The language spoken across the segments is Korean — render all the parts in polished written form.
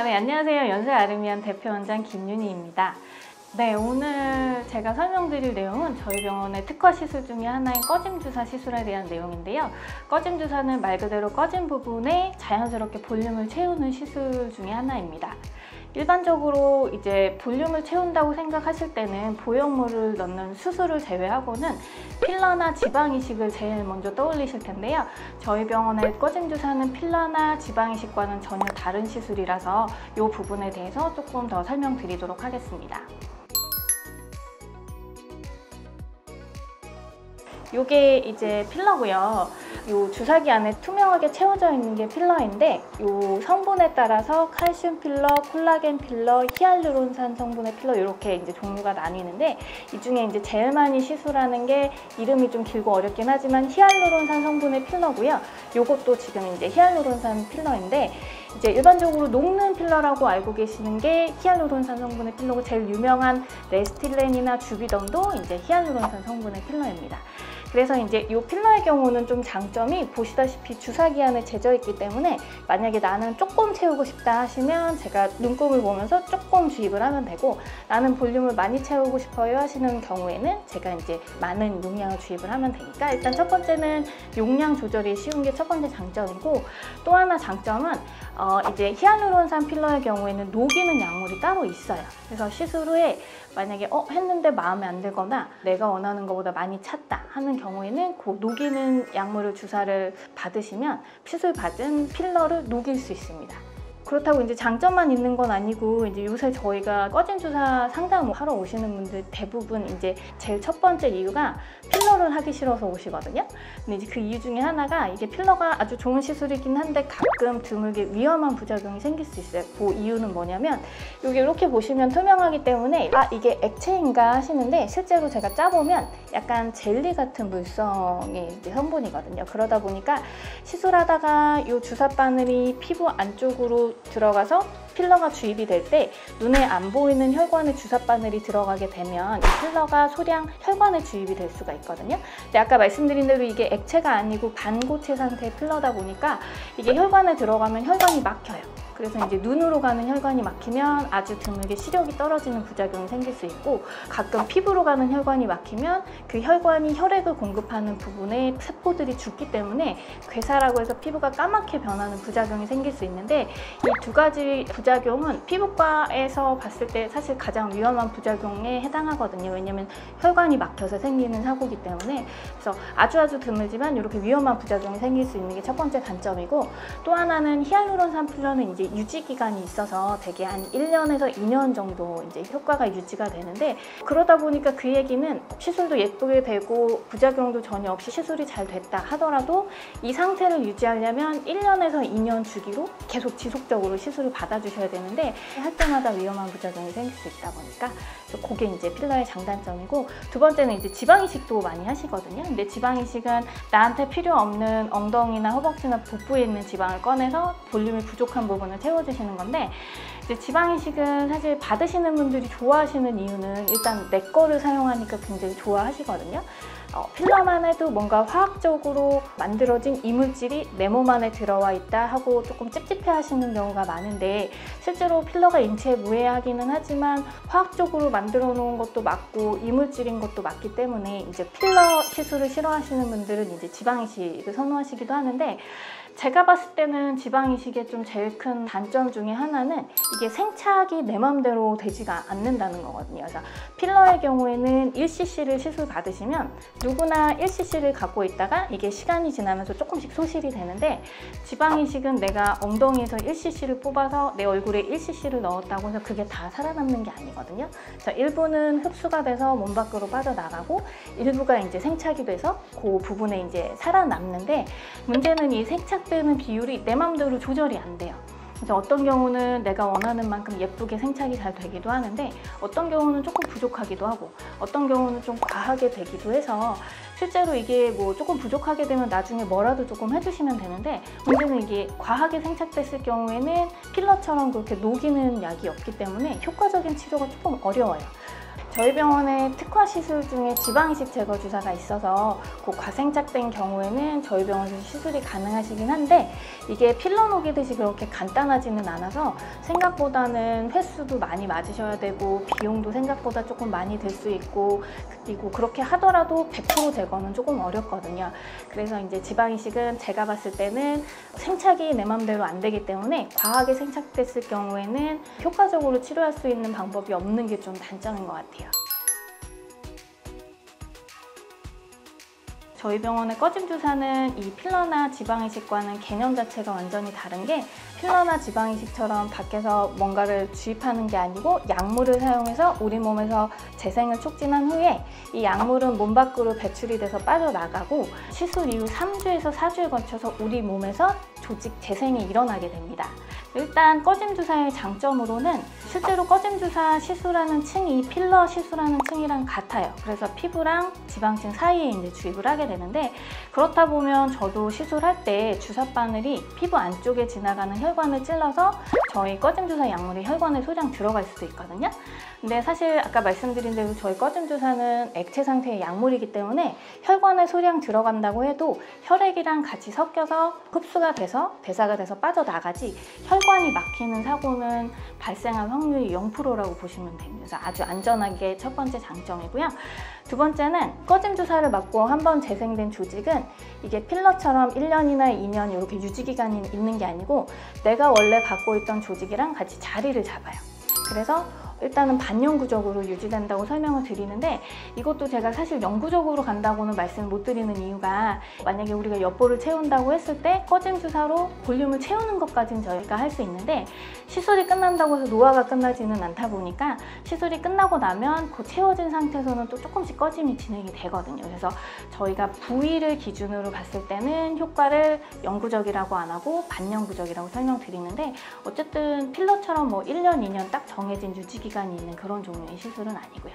네, 안녕하세요. 연세아르미안 대표원장 김윤희입니다. 네, 오늘 제가 설명드릴 내용은 저희 병원의 특화 시술 중에 하나인 꺼짐 주사 시술에 대한 내용인데요. 꺼짐 주사는 말 그대로 꺼진 부분에 자연스럽게 볼륨을 채우는 시술 중에 하나입니다. 일반적으로 이제 볼륨을 채운다고 생각하실 때는 보형물을 넣는 수술을 제외하고는 필러나 지방 이식을 제일 먼저 떠올리실 텐데요. 저희 병원의 꺼짐 주사는 필러나 지방 이식과는 전혀 다른 시술이라서 이 부분에 대해서 조금 더 설명드리도록 하겠습니다. 요게 이제 필러고요. 요 주사기 안에 투명하게 채워져 있는 게 필러인데 요 성분에 따라서 칼슘 필러, 콜라겐 필러, 히알루론산 성분의 필러 이렇게 이제 종류가 나뉘는데 이 중에 이제 제일 많이 시술하는 게 이름이 좀 길고 어렵긴 하지만 히알루론산 성분의 필러고요. 요것도 지금 이제 히알루론산 필러인데 이제 일반적으로 녹는 필러라고 알고 계시는 게 히알루론산 성분의 필러고 제일 유명한 레스틸렌이나 주비덤도 이제 히알루론산 성분의 필러입니다. 그래서 이제 이 필러의 경우는 좀 장점이 보시다시피 주사기 안에 재져 있기 때문에 만약에 나는 조금 채우고 싶다 하시면 제가 눈금을 보면서 조금 주입을 하면 되고 나는 볼륨을 많이 채우고 싶어요 하시는 경우에는 제가 이제 많은 용량을 주입을 하면 되니까 일단 첫 번째는 용량 조절이 쉬운 게 첫 번째 장점이고 또 하나 장점은 이제 히알루론산 필러의 경우에는 녹이는 약물이 따로 있어요. 그래서 시술 후에 만약에 했는데 마음에 안 들거나 내가 원하는 것보다 많이 찼다 하는 경우에는 그 녹이는 약물을 주사를 받으시면 시술 받은 필러를 녹일 수 있습니다. 그렇다고 이제 장점만 있는 건 아니고 이제 요새 저희가 꺼짐 주사 상담하러 오시는 분들 대부분 이제 제일 첫 번째 이유가 필러를 하기 싫어서 오시거든요. 근데 이제 그 이유 중에 하나가 이게 필러가 아주 좋은 시술이긴 한데 가끔 드물게 위험한 부작용이 생길 수 있어요. 그 이유는 뭐냐면 여기 이렇게 보시면 투명하기 때문에 이게 액체인가 하시는데 실제로 제가 짜보면 약간 젤리 같은 물성의 이제 성분이거든요. 그러다 보니까 시술하다가 이 주사 바늘이 피부 안쪽으로 들어가서 필러가 주입이 될 때 눈에 안 보이는 혈관에 주사 바늘이 들어가게 되면 이 필러가 소량 혈관에 주입이 될 수가 있거든요. 근데 아까 말씀드린 대로 이게 액체가 아니고 반고체 상태의 필러다 보니까 이게 혈관에 들어가면 혈관이 막혀요. 그래서 이제 눈으로 가는 혈관이 막히면 아주 드물게 시력이 떨어지는 부작용이 생길 수 있고 가끔 피부로 가는 혈관이 막히면 그 혈관이 혈액을 공급하는 부분에 세포들이 죽기 때문에 괴사라고 해서 피부가 까맣게 변하는 부작용이 생길 수 있는데 이 두 가지 부작용은 피부과에서 봤을 때 사실 가장 위험한 부작용에 해당하거든요. 왜냐면 혈관이 막혀서 생기는 사고이기 때문에 그래서 아주 드물지만 이렇게 위험한 부작용이 생길 수 있는 게 첫 번째 단점이고 또 하나는 히알루론산 필러는 이제 유지 기간이 있어서 대개 한 1년에서 2년 정도 이제 효과가 유지가 되는데 그러다 보니까 그 얘기는 시술도 예쁘게 되고 부작용도 전혀 없이 시술이 잘 됐다 하더라도 이 상태를 유지하려면 1년에서 2년 주기로 계속 지속적으로 시술을 받아주셔야 되는데 할 때마다 위험한 부작용이 생길 수 있다 보니까 그게 이제 필러의 장단점이고 두 번째는 이제 지방 이식도 많이 하시거든요. 근데 지방 이식은 나한테 필요 없는 엉덩이나 허벅지나 복부에 있는 지방을 꺼내서 볼륨이 부족한 부분을 채워주시는 건데 이제 지방 이식은 사실 받으시는 분들이 좋아하시는 이유는 일단 내 거를 사용하니까 굉장히 좋아하시거든요. 필러만 해도 뭔가 화학적으로 만들어진 이물질이 내 몸 안에 들어와 있다 하고 조금 찝찝해 하시는 경우가 많은데 실제로 필러가 인체에 무해하기는 하지만 화학적으로 만들어 놓은 것도 맞고 이물질인 것도 맞기 때문에 이제 필러 시술을 싫어하시는 분들은 이제 지방 이식을 선호하시기도 하는데 제가 봤을 때는 지방 이식의 좀 제일 큰 단점 중에 하나는 이게 생착이 내 맘대로 되지가 않는다는 거거든요. 그래서 필러의 경우에는 1cc를 시술 받으시면 누구나 1cc를 갖고 있다가 이게 시간이 지나면서 조금씩 소실이 되는데 지방 이식은 내가 엉덩이에서 1cc를 뽑아서 내 얼굴에 1cc를 넣었다고 해서 그게 다 살아남는 게 아니거든요. 그래서 일부는 흡수가 돼서 몸 밖으로 빠져나가고 일부가 이제 생착이 돼서 그 부분에 이제 살아남는데 문제는 이 생착되는 비율이 내 맘대로 조절이 안 돼요. 그래서 어떤 경우는 내가 원하는 만큼 예쁘게 생착이 잘 되기도 하는데 어떤 경우는 조금 부족하기도 하고 어떤 경우는 좀 과하게 되기도 해서 실제로 이게 뭐 조금 부족하게 되면 나중에 뭐라도 조금 해주시면 되는데 문제는 이게 과하게 생착됐을 경우에는 필러처럼 그렇게 녹이는 약이 없기 때문에 효과적인 치료가 조금 어려워요. 저희 병원에 특화 시술 중에 지방이식 제거 주사가 있어서 그 과생착된 경우에는 저희 병원에서 시술이 가능하시긴 한데 이게 필러 녹이듯이 그렇게 간단하지는 않아서 생각보다는 횟수도 많이 맞으셔야 되고 비용도 생각보다 조금 많이 들 수 있고 그리고 그렇게 하더라도 100% 제거는 조금 어렵거든요. 그래서 이제 지방이식은 제가 봤을 때는 생착이 내 맘대로 안 되기 때문에 과하게 생착됐을 경우에는 효과적으로 치료할 수 있는 방법이 없는 게 좀 단점인 것 같아요. 저희 병원의 꺼짐 주사는 이 필러나 지방이식과는 개념 자체가 완전히 다른 게 필러나 지방이식처럼 밖에서 뭔가를 주입하는 게 아니고 약물을 사용해서 우리 몸에서 재생을 촉진한 후에 이 약물은 몸 밖으로 배출이 돼서 빠져나가고 시술 이후 3주에서 4주에 걸쳐서 우리 몸에서 조직 재생이 일어나게 됩니다. 일단 꺼짐 주사의 장점으로는 실제로 꺼짐 주사 시술하는 층이 필러 시술하는 층이랑 같아요. 그래서 피부랑 지방층 사이에 이제 주입을 하게 되는데 그렇다 보면 저도 시술할 때 주사 바늘이 피부 안쪽에 지나가는 혈관을 찔러서 저희 꺼짐 주사 약물이 혈관에 소량 들어갈 수도 있거든요. 근데 사실 아까 말씀드린 대로 저희 꺼짐 주사는 액체 상태의 약물이기 때문에 혈관에 소량 들어간다고 해도 혈액이랑 같이 섞여서 흡수가 돼서 대사가 돼서 빠져나가지 혈관이 막히는 사고는 발생할 확률이 0%라고 보시면 됩니다. 그래서 아주 안전하게 첫 번째 장점이고요. 두 번째는 꺼짐 주사를 맞고 한번 재생된 조직은 이게 필러처럼 1년이나 2년 이렇게 유지기간이 있는 게 아니고 내가 원래 갖고 있던 조직이랑 같이 자리를 잡아요. 그래서 일단은 반영구적으로 유지된다고 설명을 드리는데 이것도 제가 사실 영구적으로 간다고는 말씀을 못 드리는 이유가 만약에 우리가 엿볼을 채운다고 했을 때 꺼짐 주사로 볼륨을 채우는 것까지는 저희가 할 수 있는데 시술이 끝난다고 해서 노화가 끝나지는 않다 보니까 시술이 끝나고 나면 그 채워진 상태에서는 또 조금씩 꺼짐이 진행이 되거든요. 그래서 저희가 부위를 기준으로 봤을 때는 효과를 영구적이라고 안 하고 반영구적이라고 설명드리는데 어쨌든 필러처럼 뭐 1년, 2년 딱 정해진 유지 기간이 있는 그런 종류의 시술은 아니고요.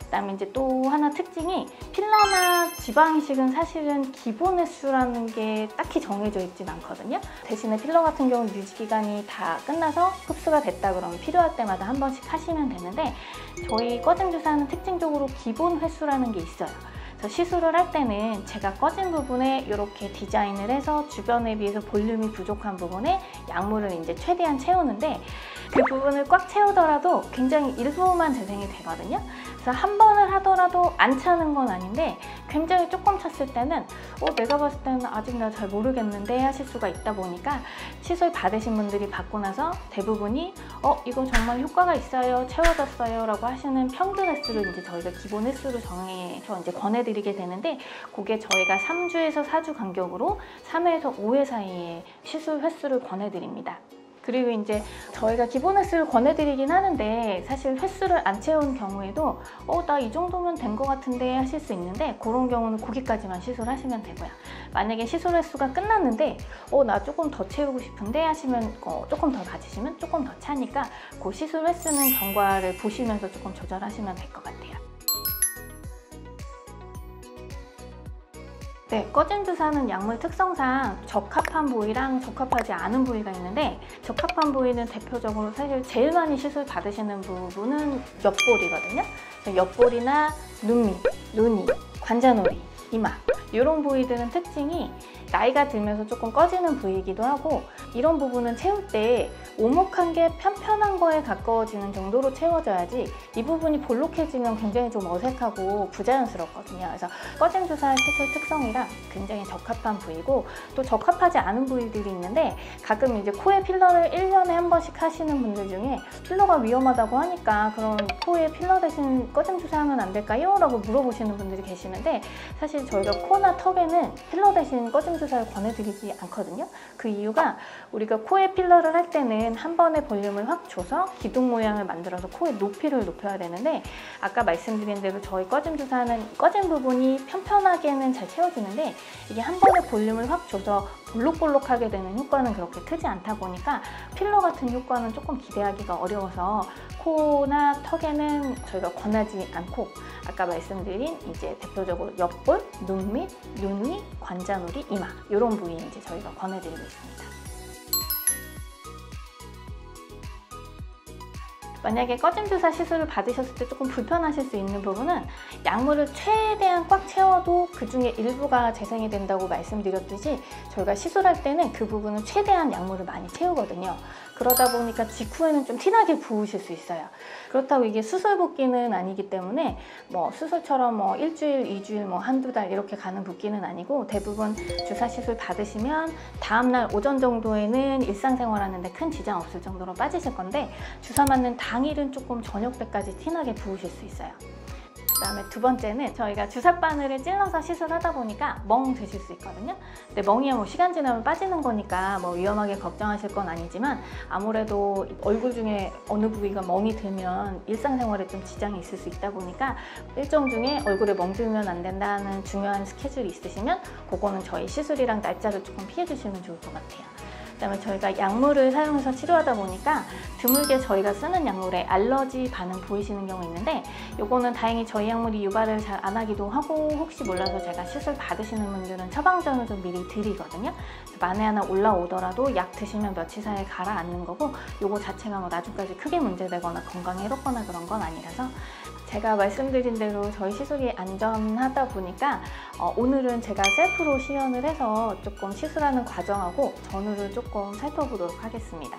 그다음에 이제 또 하나 특징이 필러나 지방이식은 사실은 기본 횟수라는 게 딱히 정해져 있진 않거든요. 대신에 필러 같은 경우는 유지기간이 다 끝나서 흡수가 됐다 그러면 필요할 때마다 한 번씩 하시면 되는데 저희 꺼짐 주사는 특징적으로 기본 횟수라는 게 있어요. 그래서 시술을 할 때는 제가 꺼진 부분에 이렇게 디자인을 해서 주변에 비해서 볼륨이 부족한 부분에 약물을 이제 최대한 채우는데 그 부분을 꽉 채우더라도 굉장히 일부만 재생이 되거든요. 그래서 한 번을 하더라도 안 차는 건 아닌데 굉장히 조금 찼을 때는 내가 봤을 때는 아직 나 잘 모르겠는데 하실 수가 있다 보니까 시술 받으신 분들이 받고 나서 대부분이 이거 정말 효과가 있어요, 채워졌어요 라고 하시는 평균 횟수를 이제 저희가 기본 횟수로 정해서 이제 권해드리게 되는데 그게 저희가 3주에서 4주 간격으로 3회에서 5회 사이에 시술 횟수를 권해드립니다. 그리고 이제 저희가 기본 횟수를 권해드리긴 하는데 사실 횟수를 안 채운 경우에도 나 이 정도면 된 것 같은데 하실 수 있는데 그런 경우는 거기까지만 시술하시면 되고요. 만약에 시술 횟수가 끝났는데 나 조금 더 채우고 싶은데 하시면 조금 더 받으시면 조금 더 차니까 그 시술 횟수는 경과를 보시면서 조금 조절하시면 될 것 같아요. 네, 꺼짐 주사는 약물 특성상 적합한 부위랑 적합하지 않은 부위가 있는데 적합한 부위는 대표적으로 사실 제일 많이 시술 받으시는 부분은 옆볼이거든요. 옆볼이나 눈밑, 눈이, 관자놀이, 이마 이런 부위들은 특징이 나이가 들면서 조금 꺼지는 부위이기도 하고 이런 부분은 채울 때 오목한 게 편편한 거에 가까워지는 정도로 채워져야지 이 부분이 볼록해지면 굉장히 좀 어색하고 부자연스럽거든요. 그래서 꺼짐 주사의 시술 특성이랑 굉장히 적합한 부위고 또 적합하지 않은 부위들이 있는데 가끔 이제 코에 필러를 1년에 한 번씩 하시는 분들 중에 필러가 위험하다고 하니까 그럼 코에 필러 대신 꺼짐 주사하면 안 될까요? 라고 물어보시는 분들이 계시는데 사실 저희가 코나 턱에는 필러 대신 꺼짐 주사를 권해드리지 않거든요. 그 이유가 우리가 코에 필러를 할 때는 한 번에 볼륨을 확 줘서 기둥 모양을 만들어서 코의 높이를 높여야 되는데 아까 말씀드린 대로 저희 꺼짐 주사는 꺼진 부분이 편편하게는 잘 채워지는데 이게 한 번에 볼륨을 확 줘서 볼록볼록하게 되는 효과는 그렇게 크지 않다 보니까 필러 같은 효과는 조금 기대하기가 어려워서 코나 턱에는 저희가 권하지 않고 아까 말씀드린 이제 대표적으로 옆볼, 눈밑, 눈 위, 관자놀이, 이마 이런 부위에 이제 저희가 권해드리고 있습니다. 만약에 꺼짐 주사 시술을 받으셨을 때 조금 불편하실 수 있는 부분은 약물을 최대한 꽉 채워도 그 중에 일부가 재생이 된다고 말씀드렸듯이 저희가 시술할 때는 그 부분은 최대한 약물을 많이 채우거든요. 그러다 보니까 직후에는 좀 티나게 부으실 수 있어요. 그렇다고 이게 수술 붓기는 아니기 때문에 뭐 수술처럼 뭐 일주일, 2주일, 뭐 한두 달 이렇게 가는 붓기는 아니고 대부분 주사 시술 받으시면 다음날 오전 정도에는 일상생활하는데 큰 지장 없을 정도로 빠지실 건데 주사 맞는 당일은 조금 저녁 때까지 티나게 부으실 수 있어요. 그다음에 두 번째는 저희가 주사 바늘을 찔러서 시술하다 보니까 멍 드실 수 있거든요. 근데 멍이야 뭐 시간 지나면 빠지는 거니까 뭐 위험하게 걱정하실 건 아니지만 아무래도 얼굴 중에 어느 부위가 멍이 들면 일상생활에 좀 지장이 있을 수 있다 보니까 일정 중에 얼굴에 멍 들면 안 된다는 중요한 스케줄이 있으시면 그거는 저희 시술이랑 날짜를 조금 피해 주시면 좋을 것 같아요. 그다음에 저희가 약물을 사용해서 치료하다 보니까 드물게 저희가 쓰는 약물에 알러지 반응 보이시는 경우 있는데 요거는 다행히 저희 약물이 유발을 잘 안 하기도 하고 혹시 몰라서 제가 시술 받으시는 분들은 처방전을 좀 미리 드리거든요. 만에 하나 올라오더라도 약 드시면 며칠 사이에 가라앉는 거고 요거 자체가 뭐 나중까지 크게 문제되거나 건강에 해롭거나 그런 건 아니라서 제가 말씀드린 대로 저희 시술이 안전하다 보니까 오늘은 제가 셀프로 시연을 해서 조금 시술하는 과정하고 전후를 조금 살펴보도록 하겠습니다.